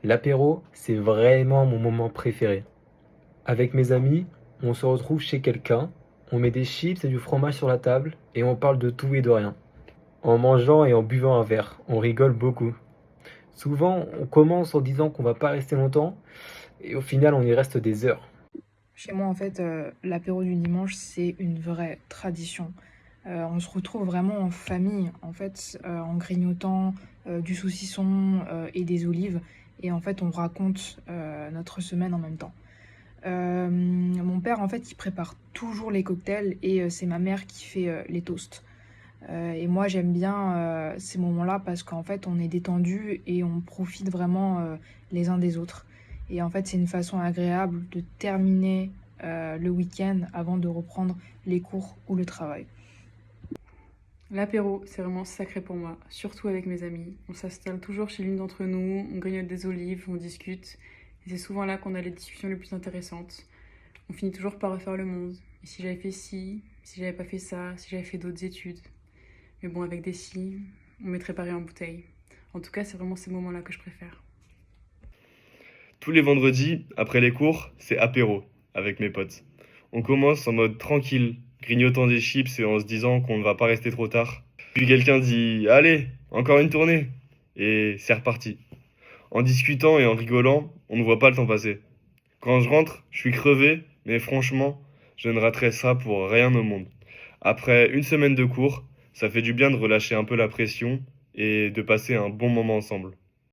L'apéro, c'est vraiment mon moment préféré. Avec mes amis, on se retrouve chez quelqu'un, on met des chips et du fromage sur la table et on parle de tout et de rien. En mangeant et en buvant un verre, on rigole beaucoup. Souvent, on commence en disant qu'on va pas rester longtemps et au final, on y reste des heures. Chez moi, en fait, l'apéro du dimanche, c'est une vraie tradition. On se retrouve vraiment en famille, en fait, en grignotant, du saucisson, et des olives et en fait, on raconte, notre semaine en même temps. Mon père, en fait, il prépare toujours les cocktails et c'est ma mère qui fait, les toasts. Et moi, j'aime bien, ces moments-là parce qu'en fait, on est détendu et on profite vraiment, les uns des autres. Et en fait, c'est une façon agréable de terminer, le week-end avant de reprendre les cours ou le travail. L'apéro, c'est vraiment sacré pour moi, surtout avec mes amis. On s'installe toujours chez l'une d'entre nous, on grignote des olives, on discute. Et c'est souvent là qu'on a les discussions les plus intéressantes. On finit toujours par refaire le monde. Et si j'avais fait ci, si j'avais pas fait ça, si j'avais fait d'autres études. Mais bon, avec des si, on mettrait pareil en bouteille. En tout cas, c'est vraiment ces moments-là que je préfère. Tous les vendredis, après les cours, c'est apéro avec mes potes. On commence en mode tranquille, grignotant des chips et en se disant qu'on ne va pas rester trop tard. Puis quelqu'un dit allez, encore une tournée. Et c'est reparti. En discutant et en rigolant, on ne voit pas le temps passer. Quand je rentre, je suis crevé, mais franchement, je ne raterai ça pour rien au monde. Après une semaine de cours, ça fait du bien de relâcher un peu la pression et de passer un bon moment ensemble.